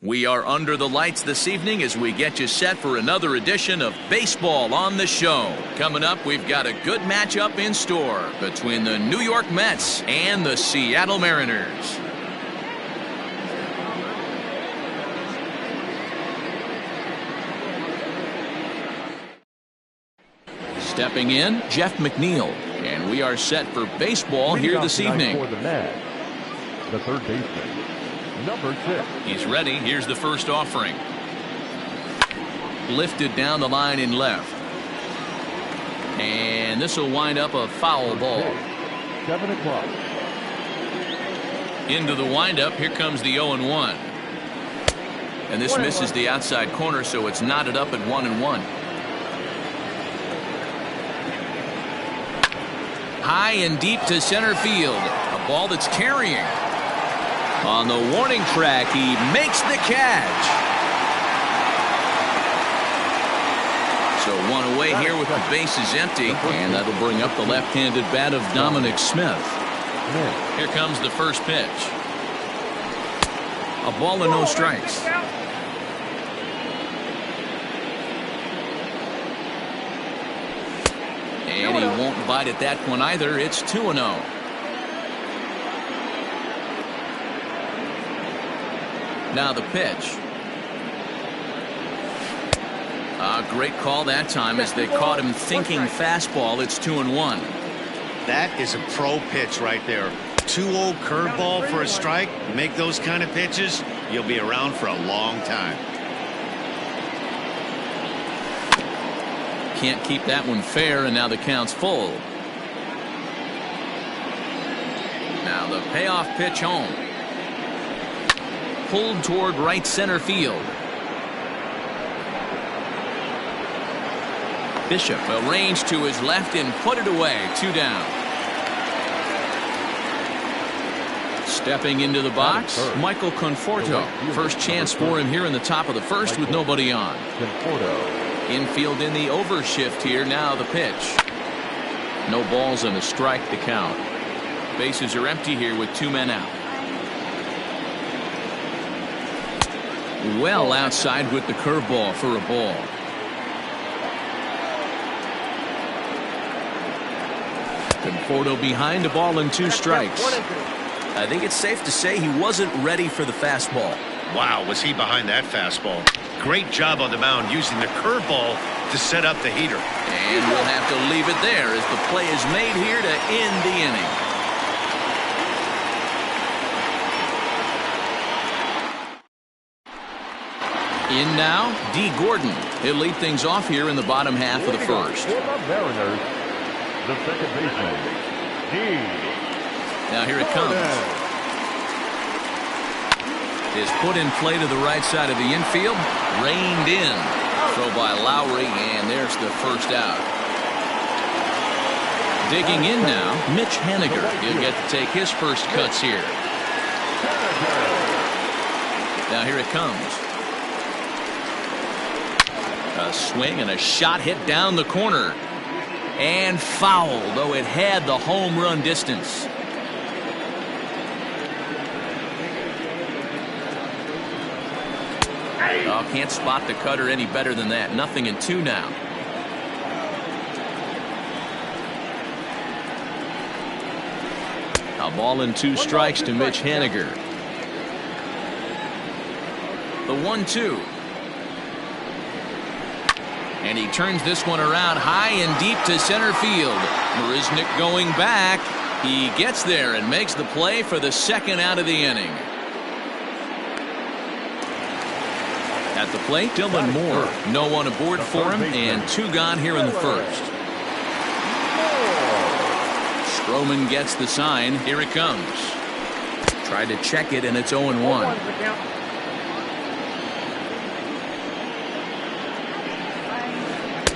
We are under the lights this evening as we get you set for another edition of Baseball on the Show. Coming up, we've got a good matchup in store between the New York Mets and the Seattle Mariners. Stepping in, Jeff McNeil, and we are set for baseball here this evening. For the Mets, the third baseman, number 6. He's ready. Here's the first offering. Lifted down the line in left. And this will wind up a foul ball. 7 o'clock. Into the windup. Here comes the 0-1. And this misses the outside corner, so it's knotted up at 1-1. High and deep to center field. A ball that's carrying. On the warning track, he makes the catch. So one away here with the bases empty, and that'll bring up the left-handed bat of Dominic Smith. Here comes the first pitch. A ball and no strikes. And he won't bite at that one either. It's 2-0. Now the pitch. A great call that time as they caught him thinking fastball. It's 2-1. That is a pro pitch right there. 2-0 curveball for a strike. Make those kind of pitches, you'll be around for a long time. Can't keep that one fair, and now the count's full. Now the payoff pitch home. Pulled toward right center field. Bishop arranged to his left and put it away. 2 down. Stepping into the box, Michael Conforto. First chance for him here in the top of the first with nobody on. Infield in the overshift here. Now the pitch. No balls and a strike to count. Bases are empty here with 2 men out. Well outside with the curveball for a ball. Conforto behind, a ball and 2 strikes. I think it's safe to say he wasn't ready for the fastball. Wow, was he behind that fastball. Great job on the mound using the curveball to set up the heater. And we'll have to leave it there as the play is made here to end the inning. In now, D. Gordon. He'll lead things off here in the bottom half of the first. For the Mariners, the second baseman, D. Now here it comes. Is put in play to the right side of the infield. Reined in. Throw by Lowry, and there's the first out. Digging in now, Mitch Haniger. He'll get to take his first cuts here. Now here it comes. A swing and a shot hit down the corner. And foul, though it had the home run distance. Oh, can't spot the cutter any better than that. 0-2 now. A ball and 2 strikes to Mitch Haniger. The 1-2. And he turns this one around high and deep to center field. Marisnick going back. He gets there and makes the play for the second out of the inning. At the plate, Dylan Moore. No one aboard for him, and 2 gone here in the first. Stroman gets the sign. Here it comes. Tried to check it, and it's 0-1.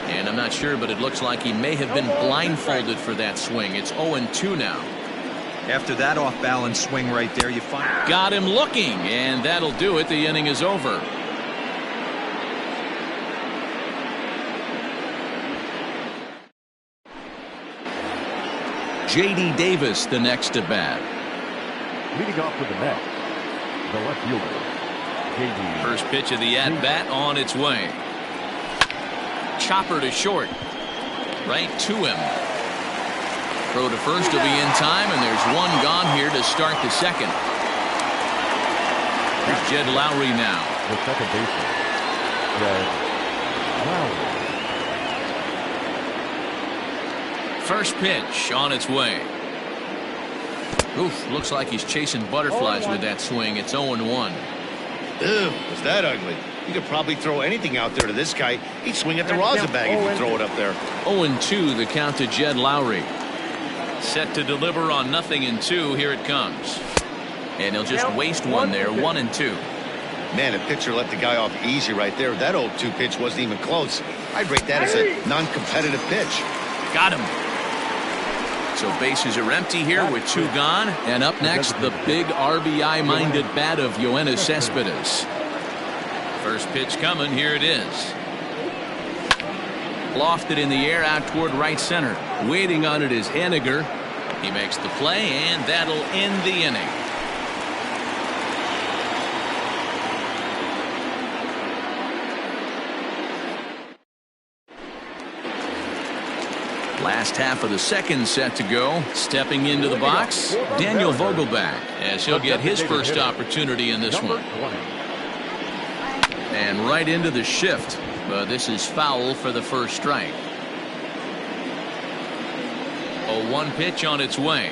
And I'm not sure, but it looks like he may have been blindfolded for that swing. It's 0-2 now. After that off-balance swing right there, you find... Got him looking, and that'll do it. The inning is over. J.D. Davis, the next at bat. Leading off with the Mets, the left fielder, JD. First pitch of the at-bat on its way. Chopper to short. Right to him. Throw to first will be in time, and there's one gone here to start the second. Here's Jed Lowrie now. The second baseman, Jed Lowrie. First pitch on its way. Oof, looks like he's chasing butterflies with that swing. It's 0-1. Ew, was that ugly? You could probably throw anything out there to this guy. He'd swing at the rosin bag if you throw it up there. 0-2 the count to Jed Lowrie. Set to deliver on 0-2. Here it comes. And he'll just waste one there. 1-2. Man, the pitcher let the guy off easy right there. That 0-2 pitch wasn't even close. I'd rate that as a non-competitive pitch. Got him. So bases are empty here with 2 gone. And up next, the big RBI-minded bat of Yoenis Cespedes. First pitch coming. Here it is. Lofted in the air out toward right center. Waiting on it is Haniger. He makes the play, and that'll end the inning. Last half of the second set to go. Stepping into the box, Daniel Vogelbach, as he'll get his first opportunity in this one. And right into the shift. But this is foul for the first strike. 0-1 pitch on its way.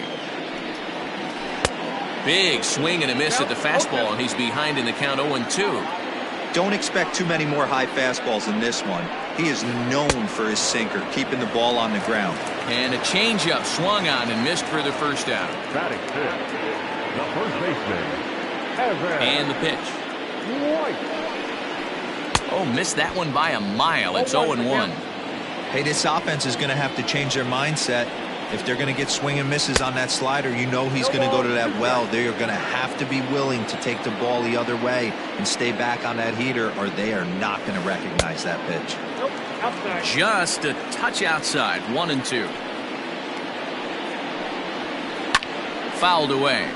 Big swing and a miss at the fastball, and he's behind in the count 0-2. Don't expect too many more high fastballs in this one. He is known for his sinker, keeping the ball on the ground. And a changeup swung on and missed for the first out. Batting fifth, the first baseman, Evan. And the pitch. White. Oh, missed that one by a mile. It's 0-1. Hey, this offense is going to have to change their mindset. If they're going to get swing and misses on that slider, you know he's going to go to that well. They are going to have to be willing to take the ball the other way and stay back on that heater, or they are not going to recognize that pitch. Just a touch outside. 1-2. Fouled away.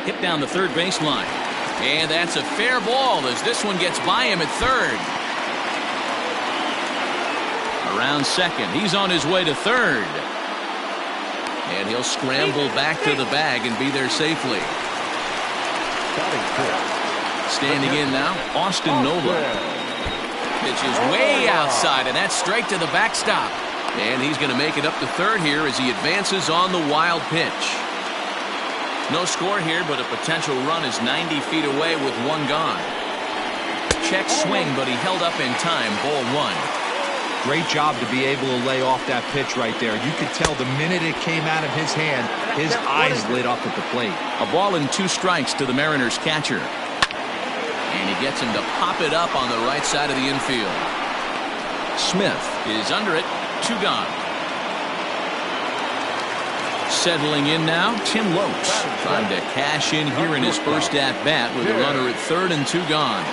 Hit down the third baseline. And that's a fair ball as this one gets by him at third. Around second. He's on his way to third. And he'll scramble back to the bag and be there safely. Standing in now, Austin Nola. Pitch is way outside, and that's straight to the backstop. And he's going to make it up to third here as he advances on the wild pitch. No score here, but a potential run is 90 feet away with 1 gone. Check swing, but he held up in time. Ball 1. Great job to be able to lay off that pitch right there. You could tell the minute it came out of his hand, his eyes lit up at the plate. A ball and 2 strikes to the Mariners catcher. And he gets him to pop it up on the right side of the infield. Smith is under it. 2 gone. Settling in now, Tim Lopes, trying to cash in here in his first at-bat with a runner at third and 2 gone.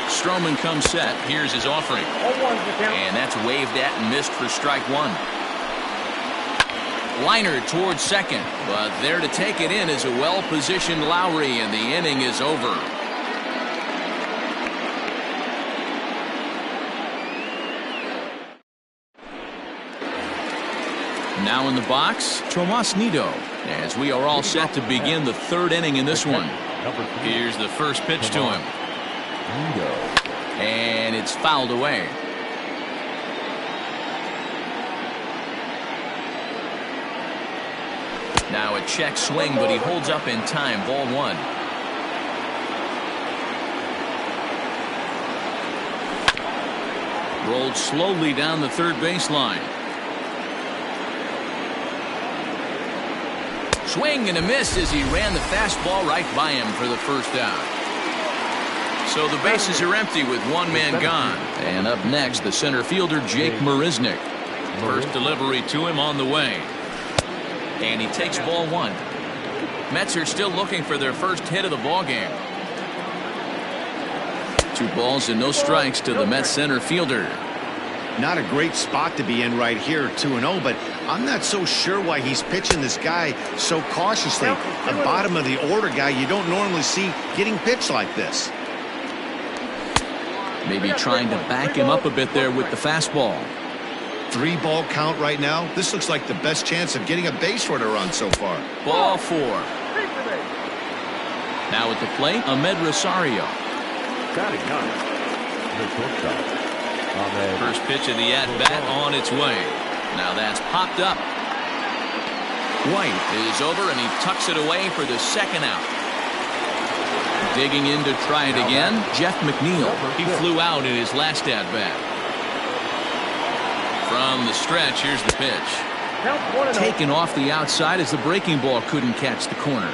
Stroman comes set. Here's his offering. And that's waved at and missed for strike 1. Liner towards second, but there to take it in is a well-positioned Lowrie, and the inning is over. Now in the box, Tomas Nido, as we are all set to begin the third inning in this one. Here's the first pitch to him. And it's fouled away. Now a check swing, but he holds up in time. Ball 1. Rolled slowly down the third baseline. Swing and a miss as he ran the fastball right by him for the first out. So the bases are empty with 1 man gone. And up next, the center fielder, Jake Marisnick. First delivery to him on the way. And he takes ball 1. Mets are still looking for their first hit of the ball game. 2 balls and no strikes to the Mets center fielder. Not a great spot to be in right here, 2-0, but I'm not so sure why he's pitching this guy so cautiously. A bottom of the order guy you don't normally see getting pitched like this. Maybe trying to back him up a bit there with the fastball. 3-ball count right now. This looks like the best chance of getting a base runner on so far. Ball 4. Now at the plate, Ahmed Rosario. Batting ninth, the shortstop, Ahmed. First pitch of the at-bat on its way. Now that's popped up. White is over, and he tucks it away for the second out. Digging in to try it again, Jeff McNeil. He flew out in his last at-bat. From the stretch, here's the pitch. Taken off the outside as the breaking ball couldn't catch the corner.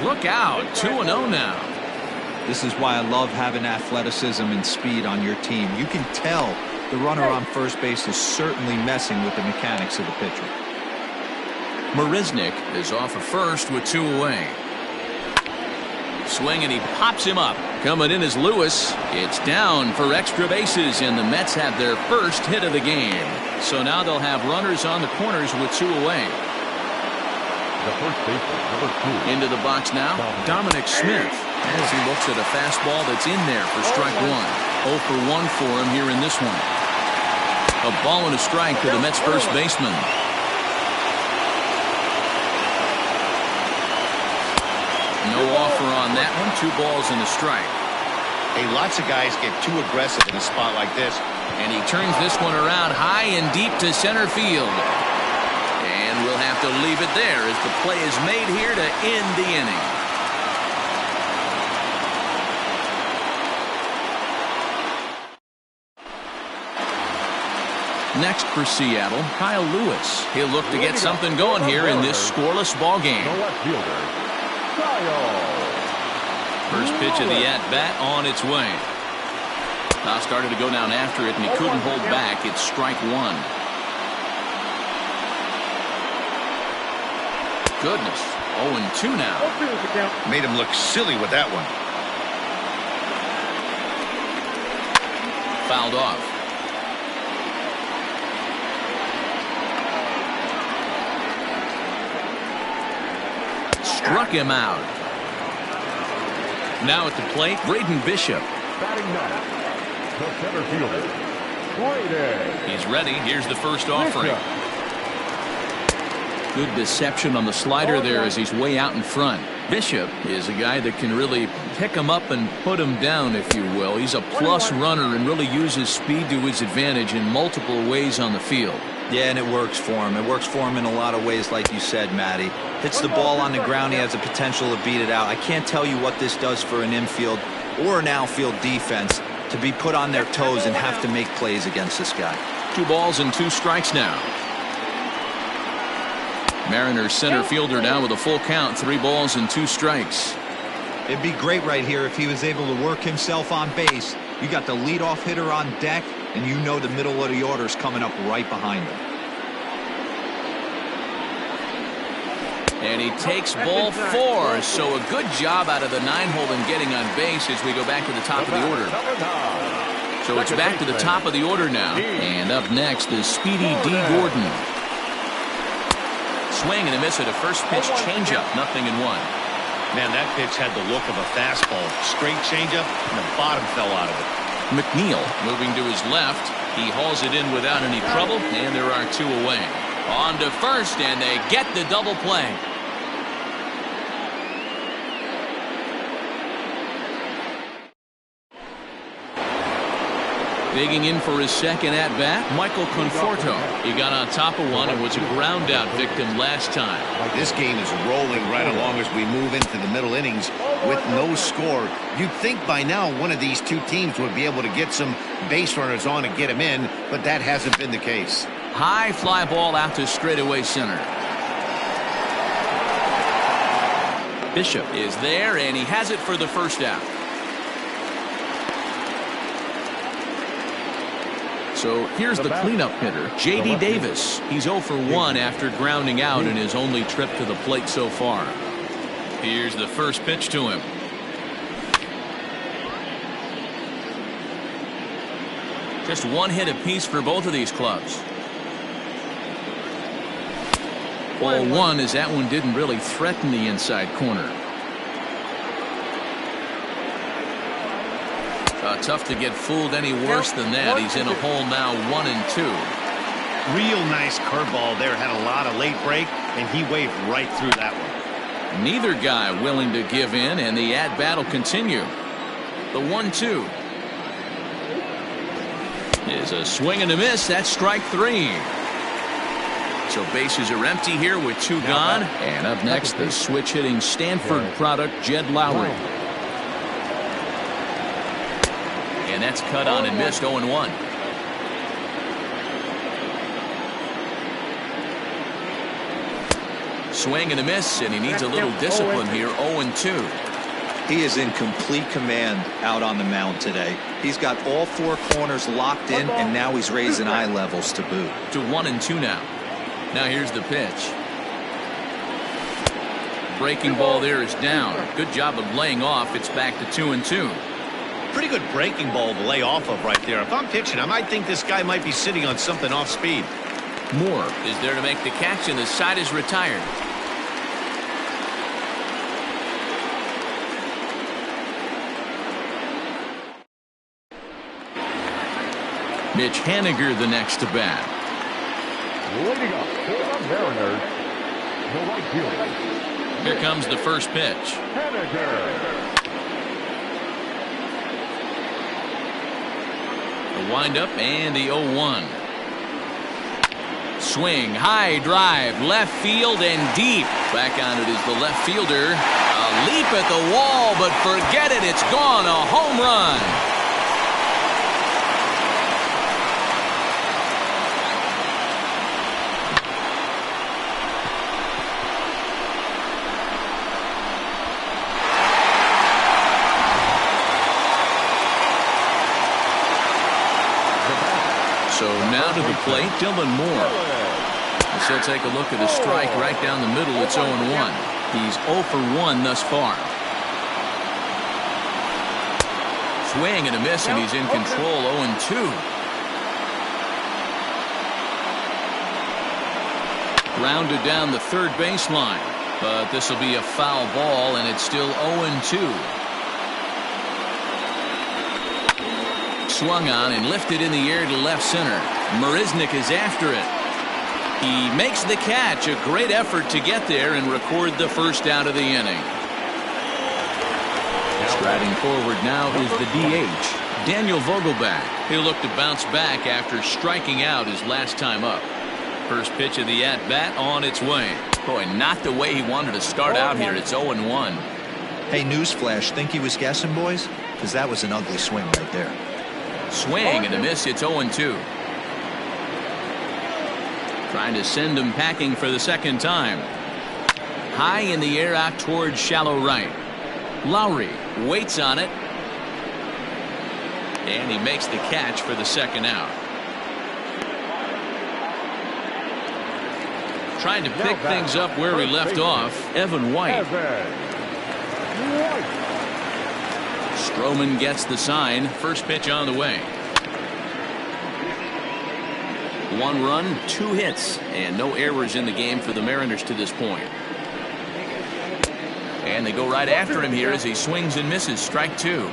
Look out, 2-0 now. This is why I love having athleticism and speed on your team. You can tell the runner on first base is certainly messing with the mechanics of the pitcher. Marisnick is off of first with 2 away. Swing, and he pops him up. Coming in is Lewis. It's down for extra bases, and the Mets have their first hit of the game. So now they'll have runners on the corners with 2 away. The first baseman, number 2. Into the box now, Dominic Smith, as he looks at a fastball that's in there for strike 1. 0 for 1 for him here in this one. A ball and a strike to the Mets first baseman. No offer on that one. 2 balls and a strike. Hey, lots of guys get too aggressive in a spot like this. And he turns this one around high and deep to center field. And we'll have to leave it there as the play is made here to end the inning. Next for Seattle, Kyle Lewis. He'll look to get something going here in this scoreless ball game. The left fielder, Kyle. First pitch of the at-bat on its way. Now started to go down after it, and he couldn't hold back. It's strike 1. Goodness. 0-2 now. Made him look silly with that one. Fouled off. Struck him out. Now at the plate, Braden Bishop. Batting ninth, the center fielder, Braden. He's ready. Here's the first offering. Good deception on the slider there as he's way out in front. Bishop is a guy that can really pick him up and put him down, if you will. He's a plus runner and really uses speed to his advantage in multiple ways on the field. Yeah, and it works for him. It works for him in a lot of ways, like you said, Matty. Hits the ball on the ground. He has the potential to beat it out. I can't tell you what this does for an infield or an outfield defense to be put on their toes and have to make plays against this guy. 2 balls and 2 strikes now. Mariners center fielder now with a full count. 3 balls and 2 strikes. It'd be great right here if he was able to work himself on base. You got the leadoff hitter on deck, and you know the middle of the order is coming up right behind him. And he takes ball 4. So a good job out of the 9-hole in getting on base as we go back to the top of the order. So it's back to the top of the order now. And up next is Speedy D. Gordon. Swing and a miss at a first pitch changeup. 0-1. Man, that pitch had the look of a fastball. Straight changeup, and the bottom fell out of it. McNeil moving to his left. He hauls it in without any trouble, and there are 2 away. On to first, and they get the double play. Digging in for his second at-bat, Michael Conforto. He got on top of one and was a ground-out victim last time. This game is rolling right along as we move into the middle innings with no score. You'd think by now one of these 2 teams would be able to get some base runners on and get them in, but that hasn't been the case. High fly ball out to straightaway center. Bishop is there, and he has it for the first out. So here's the cleanup hitter, J.D. Davis. He's 0 for 1 after grounding out in his only trip to the plate so far. Here's the first pitch to him. Just one hit apiece for both of these clubs. 0-1 as that one didn't really threaten the inside corner. Tough to get fooled any worse than that. He's in a hole now, 1-2. Real nice curveball there. Had a lot of late break, and he waved right through that one. Neither guy willing to give in, and the at-bat will continue. The 1-2 is a swing and a miss. That's strike 3. So bases are empty here with 2 gone. And up next, the switch-hitting Stanford product, Jed Lowry. And that's cut on and missed, 0-1. Swing and a miss, and he needs a little discipline here, 0-2. He is in complete command out on the mound today. He's got all 4 corners locked in, and now he's raising eye levels to boot. To 1-2 now. Now here's the pitch. Breaking ball there is down. Good job of laying off. It's back to 2-2. Pretty good breaking ball to lay off of right there. If I'm pitching, I might think this guy might be sitting on something off speed. Moore is there to make the catch, and the side is retired. Mitch Haniger the next to bat. Leading up for the Mariners, the right fielder. Here comes the first pitch. Haniger. The windup and the 0-1. Swing, high drive, left field and deep. Back on it is the left fielder. A leap at the wall, but forget it, it's gone. A home run. So now to the plate, Dylan Moore. As he'll take a look at a strike right down the middle. It's 0-1. He's 0 for 1 thus far. Swing and a miss, and he's in control, 0-2. Grounded down the third baseline, but this will be a foul ball, and it's still 0-2. Swung on and lifted in the air to left center. Marisnick is after it. He makes the catch. A great effort to get there and record the first out of the inning. Striding forward now is the DH, Daniel Vogelbach. He'll look to bounce back after striking out his last time up. First pitch of the at-bat on its way. Boy, not the way he wanted to start out here. It's 0-1. Hey, newsflash, think he was guessing, boys? Because that was an ugly swing right there. Swing and a miss. It's 0-2. Trying to send him packing for the second time. High in the air out towards shallow right. Lowry waits on it. And he makes the catch for the second out. Trying to pick things up where we left off, Evan White. Stroman gets the sign. First pitch on the way. 1 run, 2 hits, and no errors in the game for the Mariners to this point. And they go right after him here as he swings and misses. Strike 2.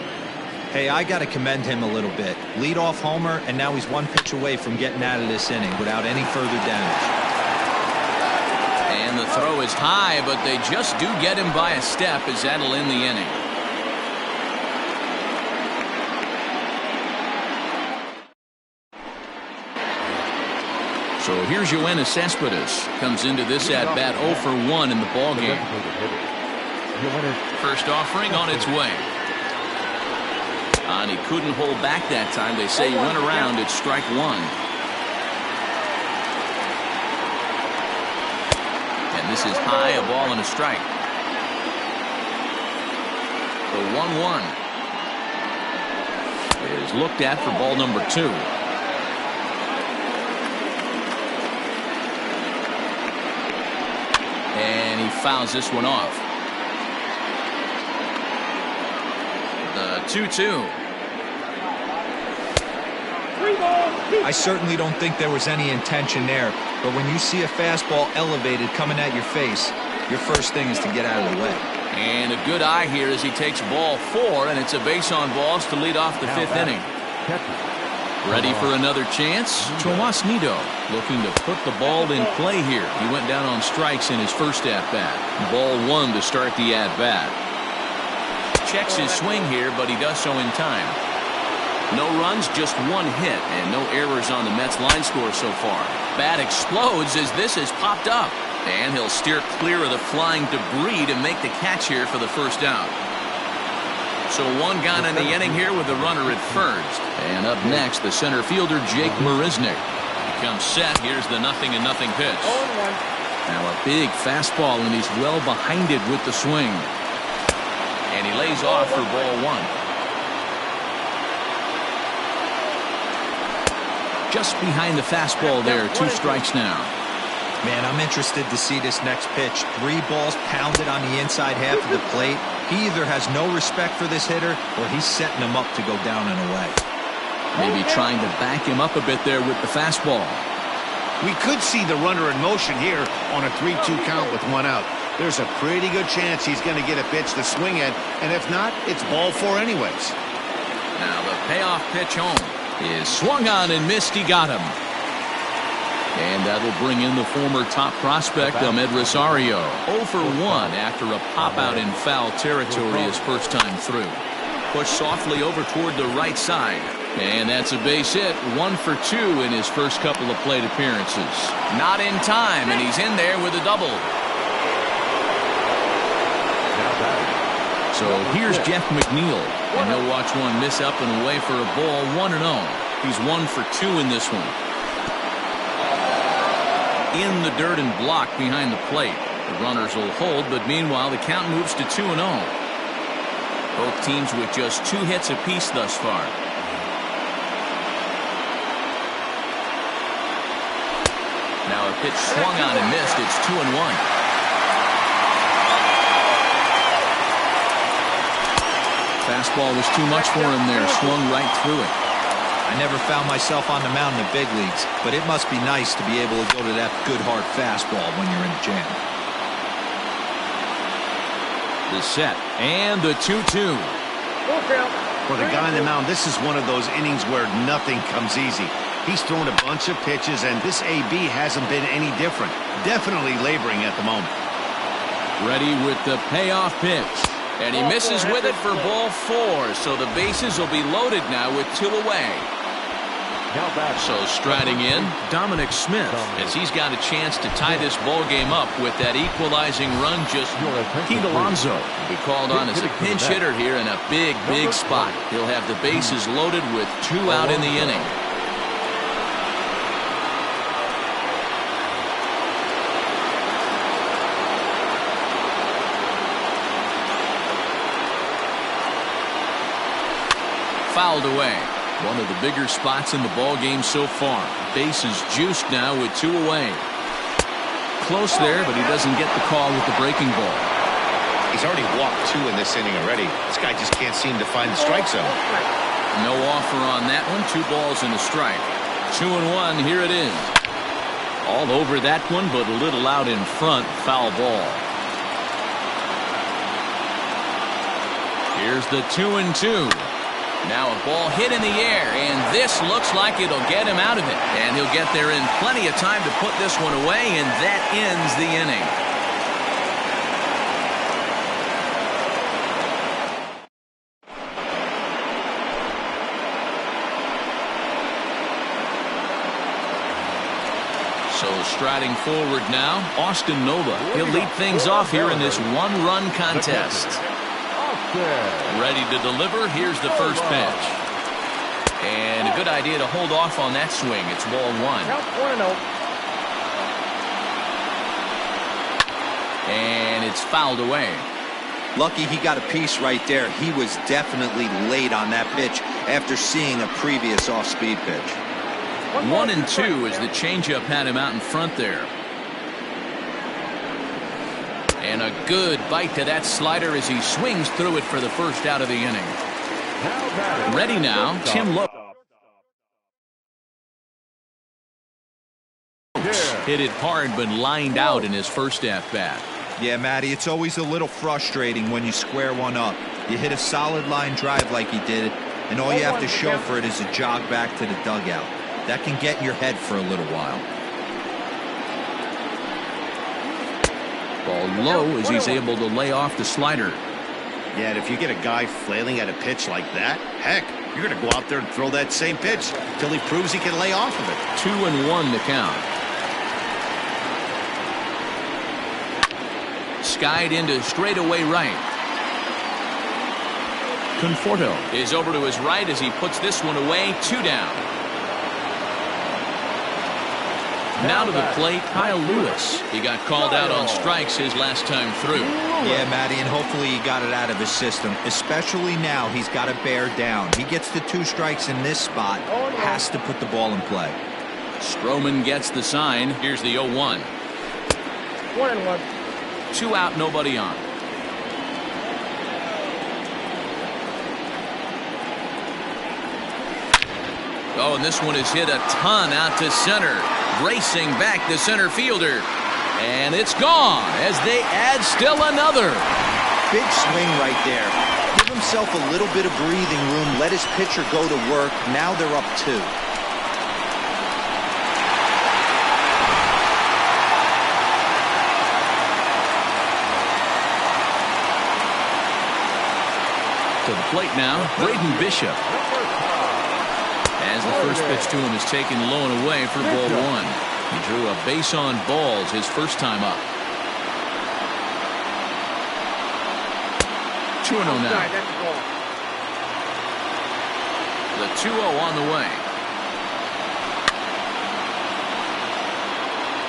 Hey, I got to commend him a little bit. Leadoff homer, and now he's 1 pitch away from getting out of this inning without any further damage. And the throw is high, but they just do get him by a step as that'll end the inning. So here's Yoenis Cespedes. Comes into this at-bat 0 for 1 in the ballgame. First offering on its way. And he couldn't hold back that time. They say he went around at strike 1. And this is high, a ball and a strike. The 1-1 is looked at for ball number 2. And he fouls this one off. The 2-2. I certainly don't think there was any intention there, but when you see a fastball elevated coming at your face, your first thing is to get out of the way. And a good eye here as he takes ball 4, and it's a base on balls to lead off the 5th inning. Ready for another chance? Tomas Nido looking to put the ball in play here. He went down on strikes in his first at-bat. Ball 1 to start the at-bat. Checks his swing here, but he does so in time. No runs, just 1 hit, and no errors on the Mets line score so far. Bat explodes as this is popped up. And he'll steer clear of the flying debris to make the catch here for the first out. So 1 gone in the inning here with the runner at first. And up next, the center fielder, Jake Marisnick. He comes set. Here's the 0-0 pitch. Now a big fastball, and he's well behind it with the swing. And he lays off for ball 1. Just behind the fastball there. 2 strikes now. Man, I'm interested to see this next pitch. 3 balls pounded on the inside half of the plate. He either has no respect for this hitter or he's setting him up to go down and away. Maybe trying to back him up a bit there with the fastball. We could see the runner in motion here on a 3-2 count with 1 out. There's a pretty good chance he's going to get a pitch to swing at, and if not, it's ball 4 anyways. Now the payoff pitch home is swung on and missed. He got him. And that'll bring in the former top prospect, Amed Rosario. 0 for 1 after a pop-out in foul territory his first time through. Pushed softly over toward the right side. And that's a base hit. 1 for 2 in his first couple of plate appearances. Not in time, and he's in there with a double. So here's Jeff McNeil. And he'll watch one miss up and away for a ball. 1-0. He's 1 for 2 in this one. In the dirt and blocked behind the plate. The runners will hold, but meanwhile the count moves to 2-0. Both teams with just 2 hits apiece thus far. Now a pitch swung on and missed. It's 2-1. Fastball was too much for him there. Swung right through it. I never found myself on the mound in the big leagues, but it must be nice to be able to go to that good hard fastball when you're in a jam. The set and the 2-2. For the guy on the mound, this is one of those innings where nothing comes easy. He's thrown a bunch of pitches, and this AB hasn't been any different. Definitely laboring at the moment. Ready with the payoff pitch. And he misses with it for ball 4. So the bases will be loaded now with 2 away. So striding in, Dominic Smith, as he's got a chance to tie this ball game up with that equalizing run. Just Pete Alonso will be called on as a pinch hitter here in a big, big spot. He'll have the bases loaded with 2 out in the inning. Fouled away. One of the bigger spots in the ball game so far. Bases juiced now with 2 away. Close there, but he doesn't get the call with the breaking ball. He's already walked 2 in this inning already. This guy just can't seem to find the strike zone. No offer on that one. 2 balls and a strike. 2-1. Here it is. All over that one, but a little out in front. Foul ball. Here's the 2-2. Now a ball hit in the air, and this looks like it'll get him out of it. And he'll get there in plenty of time to put this one away, and that ends the inning. So striding forward now, Austin Nova. He'll lead things off here in this 1-run contest. Ready to deliver. Here's the first pitch. And a good idea to hold off on that swing. It's ball 1. And it's fouled away. Lucky he got a piece right there. He was definitely late on that pitch after seeing a previous off-speed pitch. 1-2 as the changeup had him out in front there. And a good bite to that slider as he swings through it for the first out of the inning. Ready now, Tim Lowe. Hit it hard, but lined out in his first at-bat. Yeah, Matty, it's always a little frustrating when you square one up. You hit a solid line drive like he did, and all you have to show for it is a jog back to the dugout. That can get in your head for a little while. Ball low as he's able to lay off the slider. Yeah, and if you get a guy flailing at a pitch like that, heck, you're going to go out there and throw that same pitch till he proves he can lay off of it. 2-1 the count. Skied into straightaway right. Conforto is over to his right as he puts this one away. 2 down. Now to the plate, Kyle Lewis. He got called out on strikes his last time through. Yeah, Matty, and hopefully he got it out of his system. Especially now, he's got to bear down. He gets the 2 strikes in this spot, has to put the ball in play. Stroman gets the sign. Here's the 0-1. 1-1. 2 out, nobody on. Oh, and this one is hit a ton out to center. Racing back the center fielder. And it's gone as they add still another. Big swing right there. Give himself a little bit of breathing room. Let his pitcher go to work. Now they're up 2. To the plate now, Braden Bishop. As the first pitch to him is taken low and away for ball 1. He drew a base on balls his first time up. 2-0 now. The 2-0 on the way.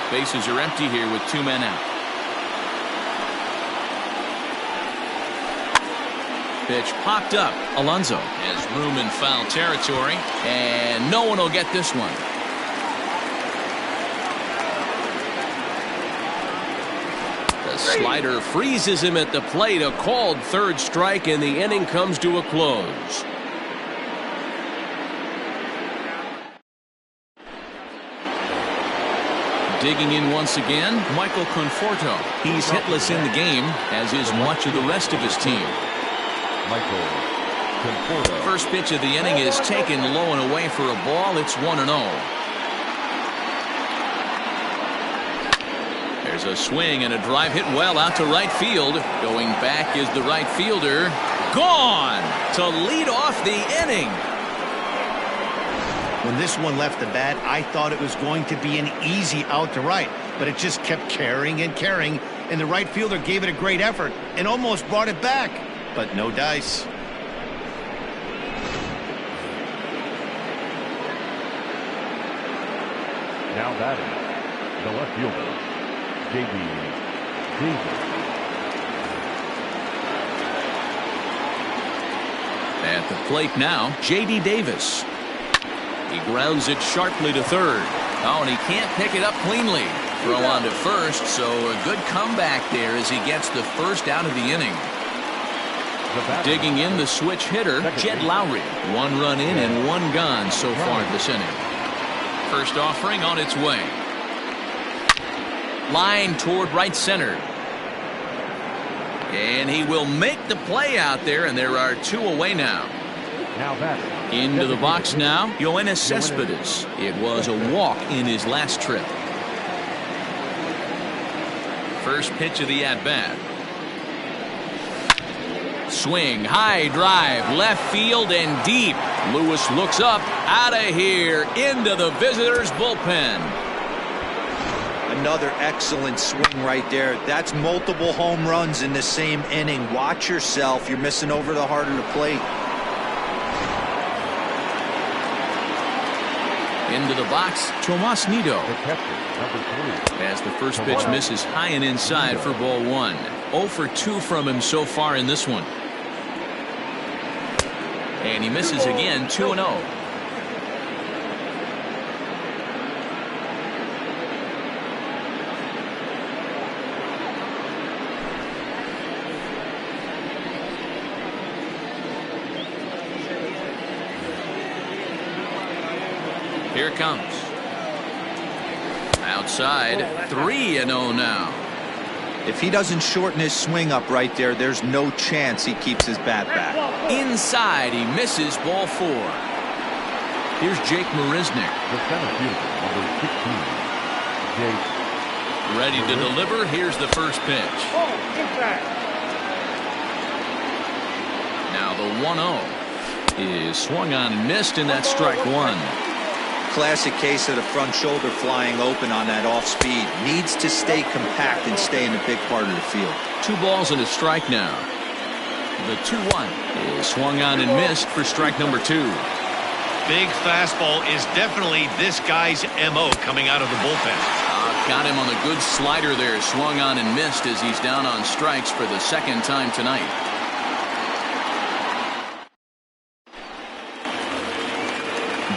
Bases are empty here with 2 men out. Pitch popped up. Alonso has room in foul territory, and no one will get this one. The slider freezes him at the plate. A called 3rd strike, and the inning comes to a close. Digging in once again, Michael Conforto. He's hitless in the game, as is much of the rest of his team. Michael Conforto. First pitch of the inning is taken low and away for a ball. It's 1-0. There's a swing and a drive hit well out to right field. Going back is the right fielder. Gone to lead off the inning. When this one left the bat, I thought it was going to be an easy out to right, but it just kept carrying and carrying, and the right fielder gave it a great effort and almost brought it back. But no dice. Now batting, the left fielder, J.D. Davis. At the plate now, J.D. Davis. He grounds it sharply to third. Oh, and he can't pick it up cleanly. Throw on to first, so a good comeback there as he gets the first out of the inning. Digging in the switch hitter, Jed Lowry. 1 run in and 1 gone so far this inning. First offering on its way. Line toward right center. And he will make the play out there, and there are 2 away now. Now batting. Into the box now, Yoenis Cespedes. It was a walk in his last trip. First pitch of the at-bat. Swing, high drive, left field and deep. Lewis looks up, out of here, into the visitors' bullpen. Another excellent swing right there. That's multiple home runs in the same inning. Watch yourself. You're missing over the heart of the plate. Into the box, Tomas Nido. The catcher, number 3. As the first pitch misses high and inside for ball 1. 0 for 2 from him so far in this one. And he misses again, 2-0. Here it comes. Outside, 3-0 now. If he doesn't shorten his swing up right there, there's no chance he keeps his bat back. Inside, he misses, ball 4. Here's Jake Marisnick. The center fielder, number 16, Jake. Ready to deliver. Here's the first pitch. Now the 1-0 is swung on and missed, and that's strike 1. Classic case of the front shoulder flying open on that off speed. Needs to stay compact and stay in the big part of the field. 2 balls and a strike now. The 2-1 is swung on and missed for strike number 2. Big fastball is definitely this guy's MO coming out of the bullpen. Got him on a good slider there. Swung on and missed as he's down on strikes for the second time tonight.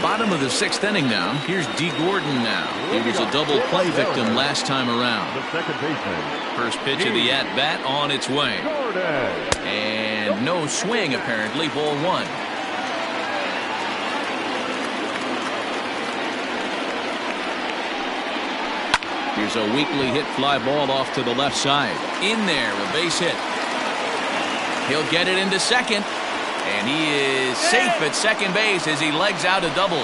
Bottom of the 6th inning now. Here's D. Gordon now. He was a double play victim last time around. The second baseman. First pitch of the at-bat on its way. And no swing apparently. Ball 1. Here's a weakly hit fly ball off to the left side. In there, a base hit. He'll get it into second. And he is safe at second base as he legs out a double.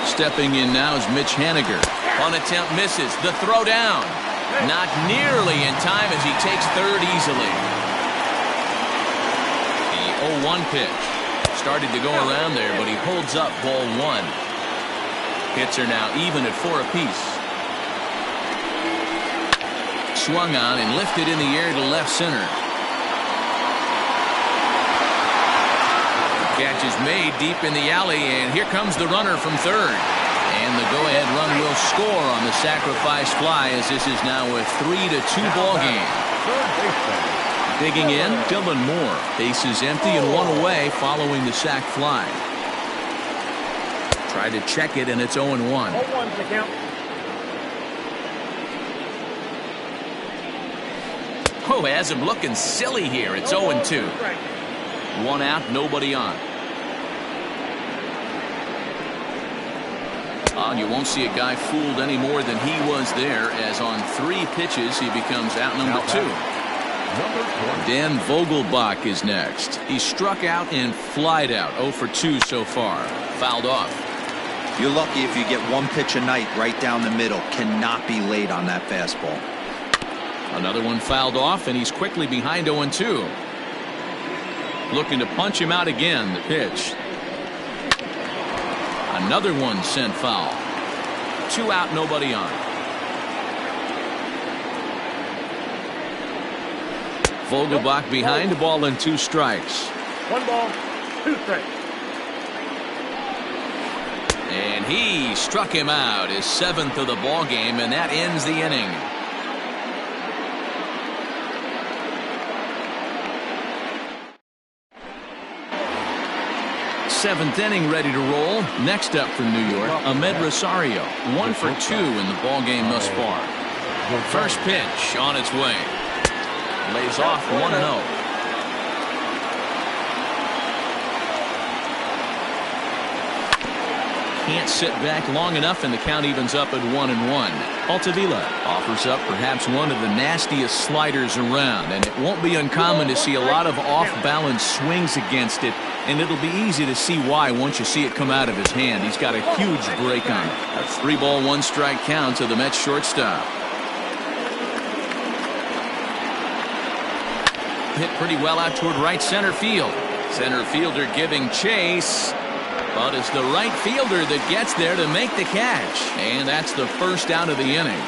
Stepping in now is Mitch Haniger. On attempt misses. The throw down. Not nearly in time as he takes third easily. The 0-1 pitch. Started to go around there, but he holds up ball 1. Hits are now even at 4 apiece. Swung on and lifted in the air to left center. Catch is made deep in the alley, and here comes the runner from third. And the go-ahead run will score on the sacrifice fly as this is now a 3-2 ball game. Digging in, Dylan Moore. Bases empty and 1 away following the sac fly. Try to check it, and it's 0-1. 0-1's the count. Oh, has him looking silly here. It's 0-2. 1 out, nobody on. You won't see a guy fooled any more than he was there, as on 3 pitches he becomes out number 2. Dan Vogelbach is next. He struck out and flied out. 0 for 2 so far. Fouled off. You're lucky if you get 1 pitch a night right down the middle. Cannot be late on that fastball. Another one fouled off, and he's quickly behind 0-2. Looking to punch him out again. The pitch. Another one sent foul. 2 out, nobody on. Vogelbach behind, a ball and 2 strikes. 1 ball, 2 strikes. And he struck him out, his 7th of the ball game, and that ends the inning. Seventh inning ready to roll. Next up from New York, Ahmed Rosario. 1 for 2 in the ball game thus far. First pitch on its way. Lays off 1-0. Can't sit back long enough, and the count evens up at 1-1. Altavilla offers up perhaps one of the nastiest sliders around, and it won't be uncommon to see a lot of off-balance swings against it, and it'll be easy to see why once you see it come out of his hand. He's got a huge break on it. A 3-ball, 1-strike count to the Mets shortstop. Hit pretty well out toward right center field. Center fielder giving chase. But it's the right fielder that gets there to make the catch. And that's the first out of the inning.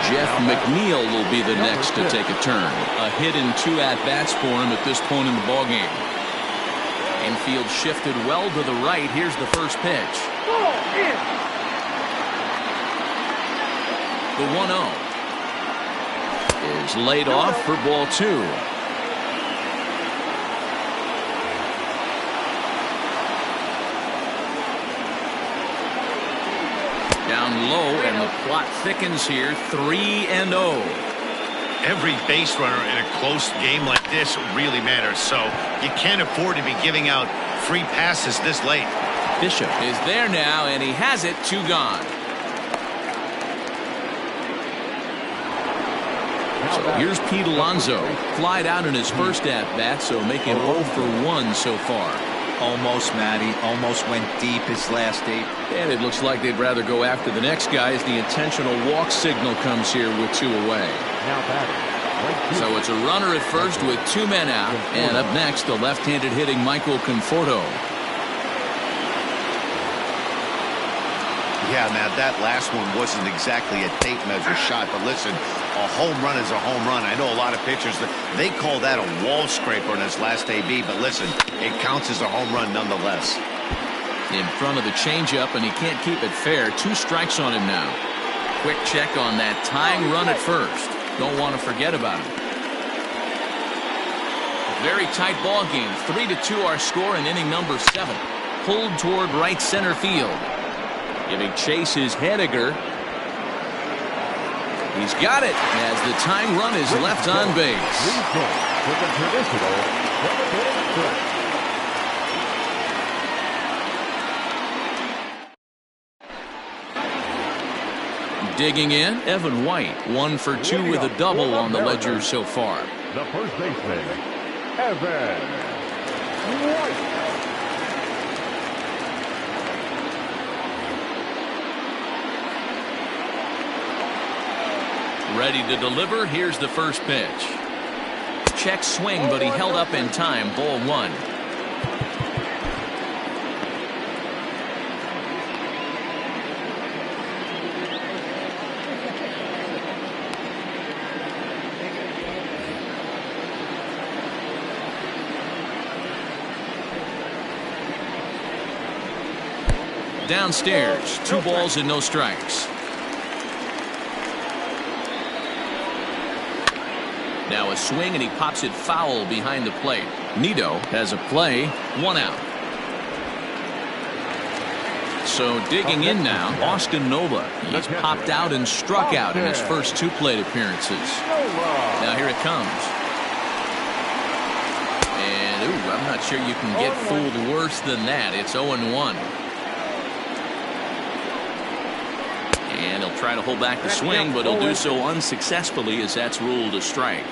Jeff McNeil will be the next to take a turn. A hit in 2 at-bats for him at this point in the ballgame. Infield shifted well to the right. Here's the first pitch. The 1-0 is laid off for ball 2. Down low, and the Plot thickens here, 3-0. Every base runner in a close game like this really matters, so you can't afford to be giving out free passes this late. Bishop is there now, and he has it. 2 gone. So here's Pete Alonso. Flied out in his first at-bat, so making 0 for 1 so far. Almost, Matty. Almost went deep his last 8. And it looks like they'd rather go after the next guy as the intentional walk signal comes here with 2 away. Now batting. So it's a runner at first with 2 men out. And up next, the left-handed hitting Michael Conforto. Yeah, Matt, that last one wasn't exactly a tape measure shot, but listen, a home run is a home run. I know a lot of pitchers, they call that a wall scraper in his last AB, but listen, it counts as a home run nonetheless. In front of the changeup, and he can't keep it fair. 2 strikes on him now. Quick check on that tying run at first. Don't want to forget about him. Very tight ball game. 3-2 our score in inning number 7. Pulled toward right center field. Giving chase is Hediger. He's got it as the tying run is left on base. Digging in, Evan White, 1 for 2 with a double on the ledger so far. The first baseman, Evan White. Ready to deliver. Here's the first pitch. Check swing, but he held up in time. Ball 1. Downstairs, 2 balls and no strikes. Now a swing, and he pops it foul behind the plate. Nido has a play. 1 out. So digging in now, Austin Nola. He's popped out and struck out in his first 2 plate appearances. Now here it comes. And ooh, I'm not sure you can get fooled worse than that. It's 0-1. And he'll try to hold back the swing, but he'll do so unsuccessfully as that's ruled a strike.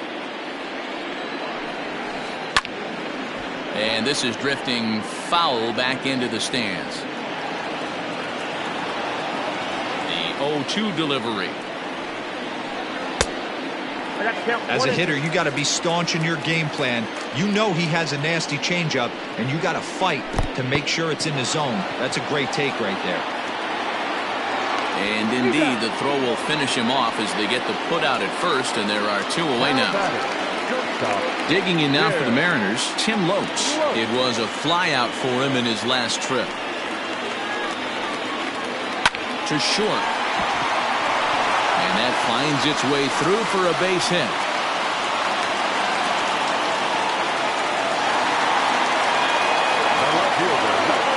And this is drifting foul back into the stands. The 0-2 delivery. As a hitter, you got to be staunch in your game plan. You know he has a nasty changeup, and you got to fight to make sure it's in the zone. That's a great take right there. And indeed, the throw will finish him off as they get the put out at first, and there are 2 away now. Digging in now for the Mariners, Tim Lopes. It was a fly out for him in his last trip. To short. And that finds its way through for a base hit.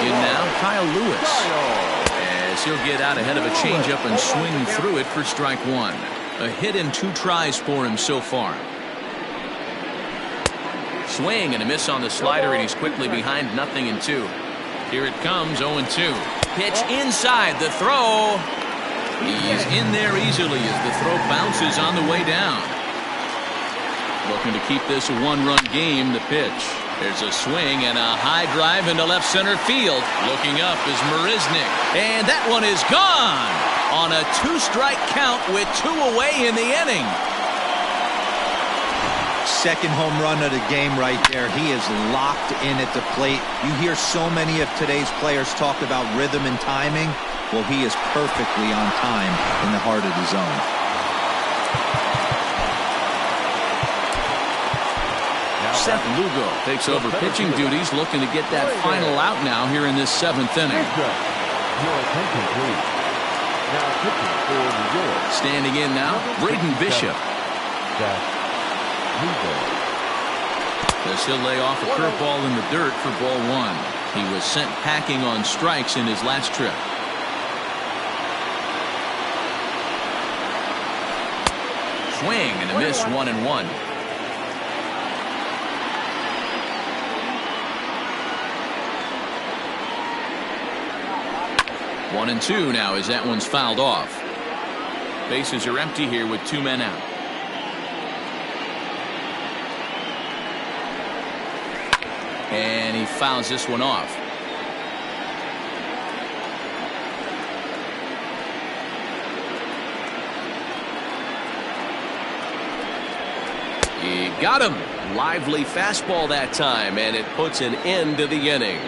In now, Kyle Lewis. He'll get out ahead of a changeup and swing through it for strike 1. A hit in 2 tries for him so far. Swing and a miss on the slider, and he's quickly behind 0-2. Here it comes, 0-2. Pitch inside, the throw. He's in there easily as the throw bounces on the way down. Looking to keep this a 1-run game. The pitch. There's a swing and a high drive into left center field. Looking up is Marisnick. And that one is gone on a 2-strike count with 2 away in the inning. Second home run of the game right there. He is locked in at the plate. You hear so many of today's players talk about rhythm and timing. Well, he is perfectly on time in the heart of the zone. Seth Lugo takes over pitching duties, looking to get that final out now here in this 7th inning. Your attention, please. Now pitching for New York. Standing in now, Braden Bishop. As he'll lay off a curveball in the dirt for ball 1. He was sent packing on strikes in his last trip. Swing and a miss, 1-1. 1-2 now as that one's fouled off. Bases are empty here with 2 men out. And he fouls this one off. He got him. Lively fastball that time, and it puts an end to the inning.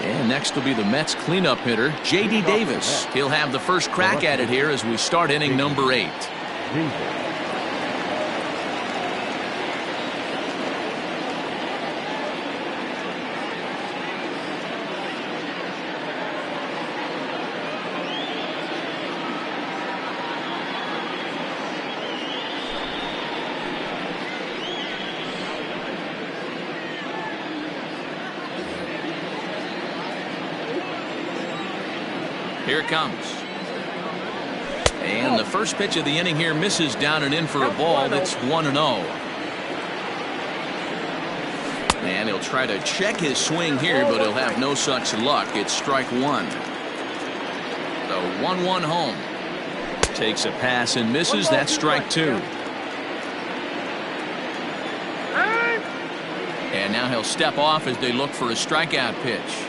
And next will be the Mets cleanup hitter, J.D. Davis. He'll have the first crack at it here as we start inning number 8. Here it comes. And the first pitch of the inning here misses down and in for a ball. That's 1-0. And he'll try to check his swing here, but he'll have no such luck. It's strike 1. The 1-1 home. Takes a pass and misses. That's strike 2. And now he'll step off as they look for a strikeout pitch.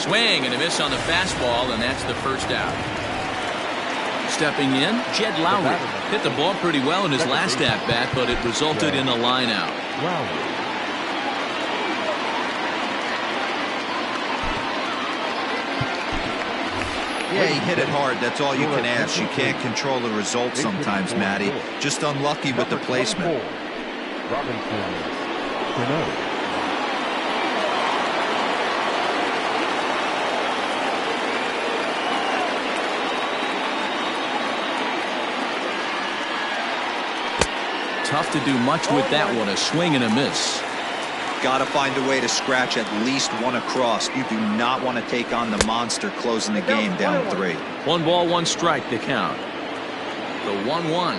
Swing and a miss on the fastball, and that's the first out. Stepping in, Jed Lowry. Hit the ball pretty well in his last at-bat, but it resulted in a line out. Yeah, he hit it hard. That's all you can ask. You can't control the result sometimes, Matty. Just unlucky with the placement. Tough to do much with that one. A swing and a miss. Got to find a way to scratch at least one across. You do not want to take on the monster closing the game down 3. 1 ball, 1 strike to count. The 1-1.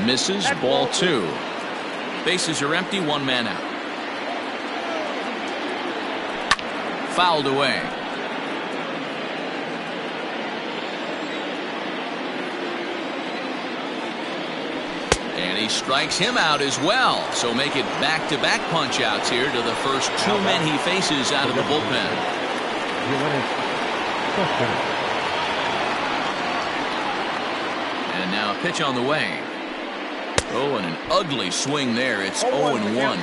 Misses, ball 2. Bases are empty, 1 man out. Fouled away. And he strikes him out as well. So make it back-to-back punch-outs here to the first 2 men he faces out of the bullpen. And now a pitch on the way. Oh, and an ugly swing there. It's 0-1.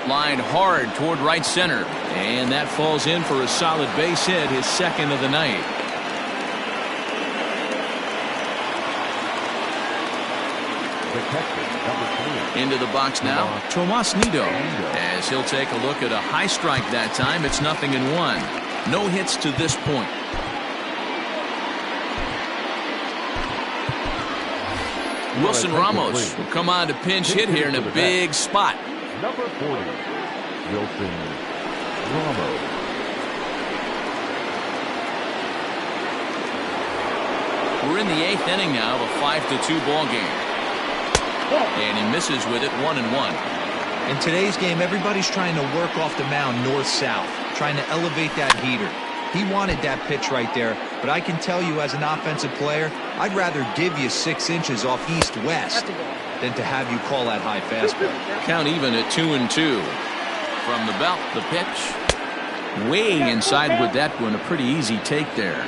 Lined hard toward right center. And that falls in for a solid base hit, his second of the night. Into the box now, Tomas Nido. As he'll take a look at a high strike that time. It's 0-1. No hits to this point. Wilson Ramos will come on to pinch hit here in a big spot. Number 40, Wilson Ramos. We're in the 8th inning now of a 5-2 ball game. And he misses with it, 1-1. In today's game, everybody's trying to work off the mound north-south, trying to elevate that heater. He wanted that pitch right there, but I can tell you as an offensive player, I'd rather give you 6 inches off east-west than to have you call that high fastball. Count even at 2-2. From the belt, the pitch. Way inside with that one. A pretty easy take there.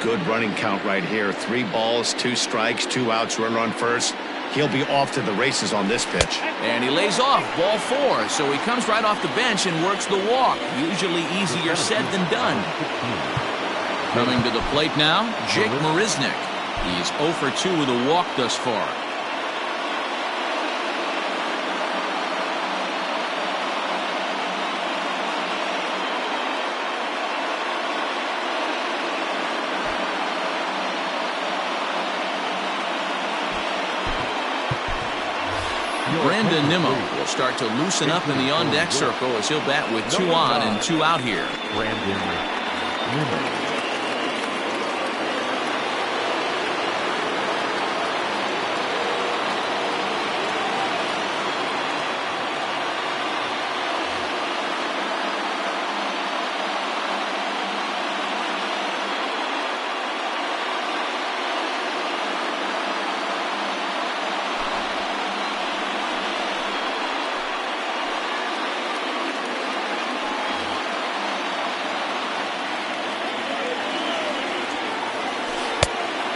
Good running count right here. 3 balls, 2 strikes, 2 outs, runner on first. He'll be off to the races on this pitch. And he lays off, ball 4. So he comes right off the bench and works the walk. Usually easier said than done. Coming to the plate now, Jake Marisnick. He's 0 for 2 with a walk thus far. Brandon Nimmo will start to loosen up in the on-deck circle as he'll bat with 2 on and 2 out here. Brandon Nimmo.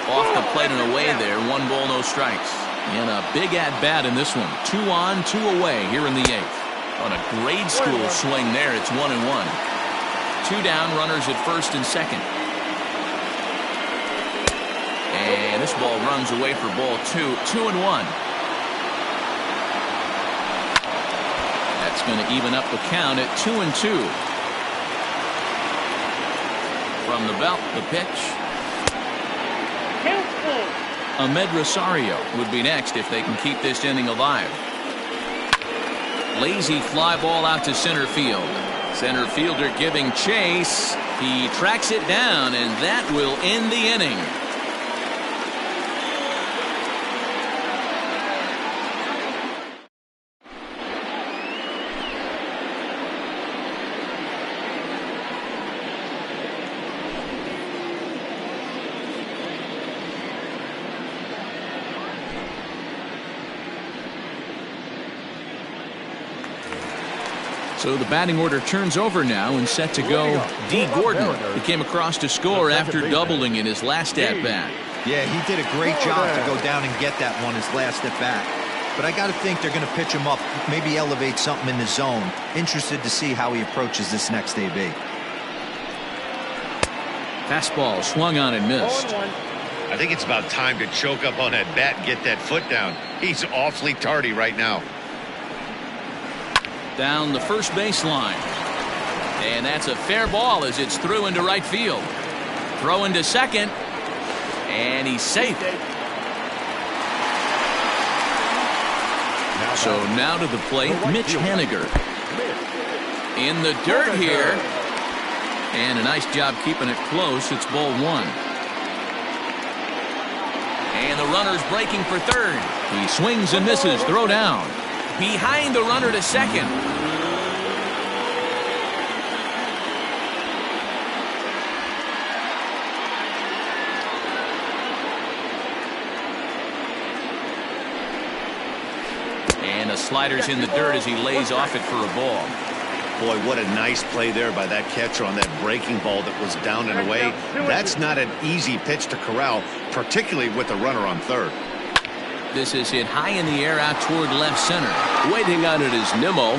Off the plate and away there. 1 ball, no strikes. And a big at-bat in this one. 2 on, 2 away here in the 8th. On a grade school swing there, it's 1-1. 2 down, runners at first and second. And this ball runs away for ball 2. 2-1. That's going to even up the count at 2-2. From the belt, the pitch. Ahmed Rosario would be next if they can keep this inning alive. Lazy fly ball out to center field. Center fielder giving chase. He tracks it down, and that will end the inning. So the batting order turns over now and set to go. D. Gordon, who came across to score after doubling in his last at-bat. Yeah, he did a great job to go down and get that one his last at-bat. But I got to think they're going to pitch him up, maybe elevate something in the zone. Interested to see how he approaches this next AB. Fastball swung on and missed. I think it's about time to choke up on that bat and get that foot down. He's awfully tardy right now. Down the first baseline. And that's a fair ball as it's through into right field. Throw into second. And he's safe. So now to the plate, Mitch Haniger. In the dirt here. And a nice job keeping it close. It's ball 1. And the runner's breaking for third. He swings and misses. Throw down. Behind the runner to second. And a slider's in the dirt as he lays off it for a ball. Boy, what a nice play there by that catcher on that breaking ball that was down and away. That's not an easy pitch to corral, particularly with the runner on third. This is hit high in the air out toward left center. Waiting on it is Nimmo.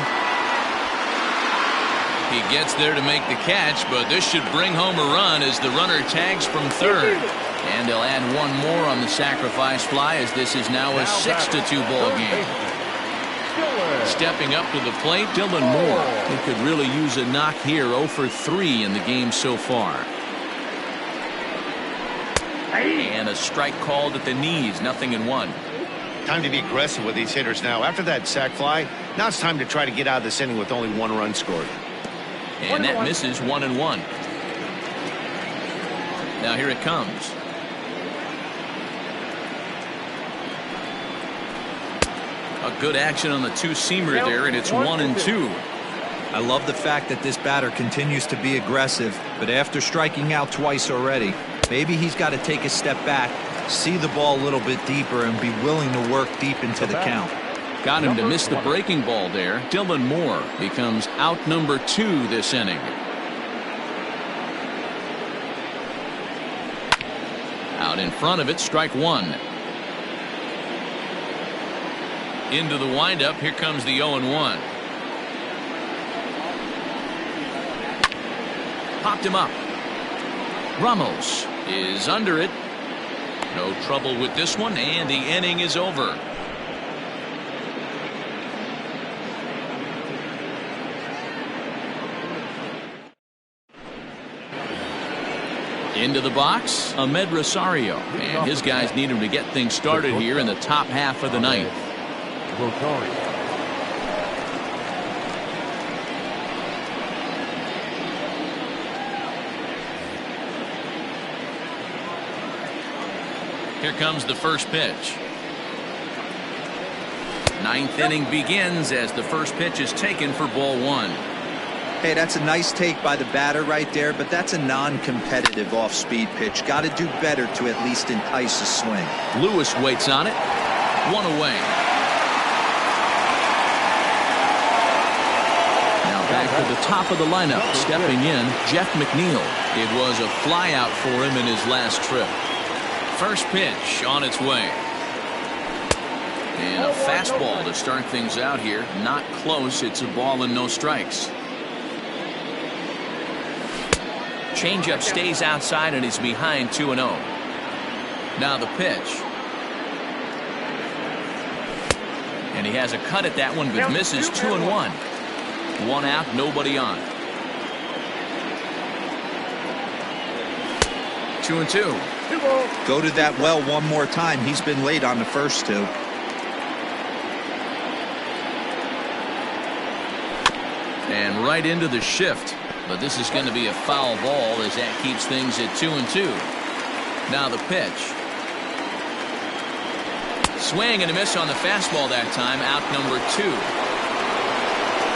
He gets there to make the catch, but this should bring home a run as the runner tags from third. And they'll add 1 more on the sacrifice fly as this is now a 6-2 ball game. Stepping up to the plate, Dylan Moore. He could really use a knock here. 0 for 3 in the game so far. And a strike called at the knees. 0-1. Time to be aggressive with these hitters now. After that sac fly, now it's time to try to get out of this inning with only 1 run scored. And that misses. 1-1. Now here it comes. A good action on the 2-seamer there, and it's 1-2. I love the fact that this batter continues to be aggressive, but after striking out twice already, maybe he's got to take a step back, see the ball a little bit deeper, and be willing to work deep into the count. Got him to miss the breaking ball there. Dylan Moore becomes out number 2 this inning. Out in front of it, strike 1. Into the windup, here comes the 0-1. Popped him up. Ramos is under it. No trouble with this one, and the inning is over. Into the box, Ahmed Rosario. And his guys need him to get things started here in the top half of the ninth. Rosario. Here comes the first pitch. Ninth inning begins as the first pitch is taken for ball one. Hey, that's a nice take by the batter right there, but that's a non-competitive off-speed pitch. Got to do better to at least entice a swing. Lewis waits on it. One away. Now back to the top of the lineup. Stepping in, Jeff McNeil. It was a flyout for him in his last trip. First pitch on its way. And a fastball to start things out here. Not close. It's a ball and no strikes. Changeup stays outside and he's behind 2-0. Now the pitch. And he has a cut at that one but misses. 2-1. One out, nobody on. 2-2. Go to that well one more time. He's been late on the first two. And right into the shift. But this is going to be a foul ball as that keeps things at 2-2. Now the pitch. Swing and a miss on the fastball that time. Out number 2.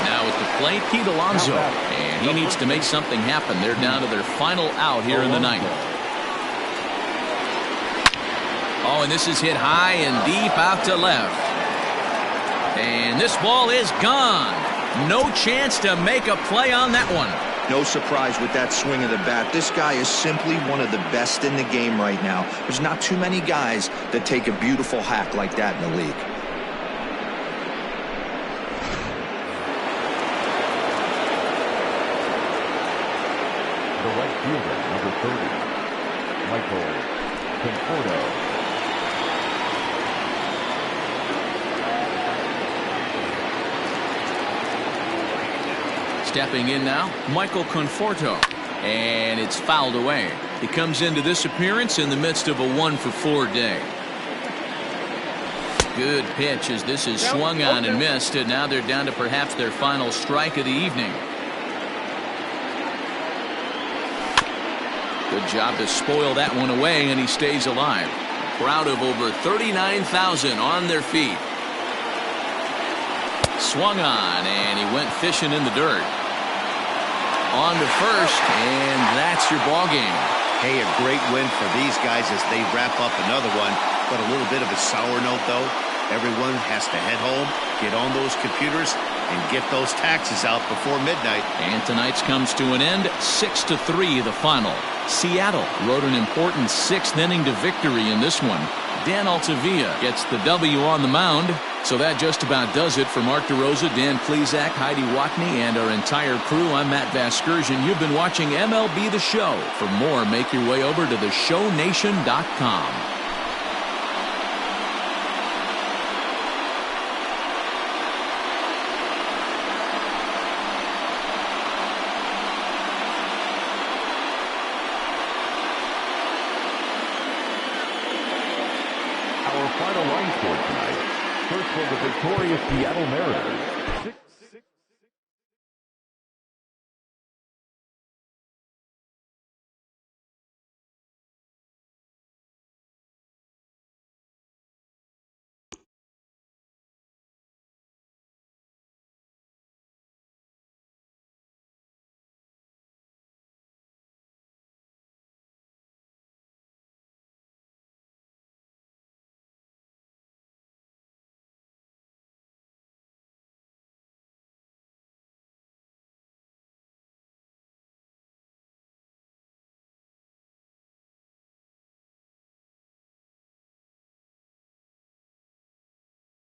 Now at the plate, Pete Alonso. And he needs to make something happen. They're down to their final out here in the ninth. Oh, and this is hit high and deep out to left. And this ball is gone. No chance to make a play on that one. No surprise with that swing of the bat. This guy is simply one of the best in the game right now. There's not too many guys that take a beautiful hack like that in the league. The right fielder, number 30, Michael Conforto. Stepping in now, Michael Conforto. And it's fouled away. He comes into this appearance in the midst of a 1-for-4 day. Good pitch as this is swung on and missed. And now they're down to perhaps their final strike of the evening. Good job to spoil that one away, and he stays alive. Crowd of over 39,000 on their feet. Swung on, and he went fishing in the dirt. On to first, and that's your ball game. Hey, a great win for these guys as they wrap up another one. But a little bit of a sour note, though. Everyone has to head home, get on those computers, and get those taxes out before midnight. And tonight's comes to an end. 6-3 the final. Seattle rode an important 6th inning to victory in this one. Dan Altavilla gets the W on the mound. So that just about does it for Mark DeRosa, Dan Plesac, Heidi Watney, and our entire crew. I'm Matt Vasgersian. You've been watching MLB The Show. For more, make your way over to theshownation.com. Our final line score tonight. First for the victorious Seattle Mariners.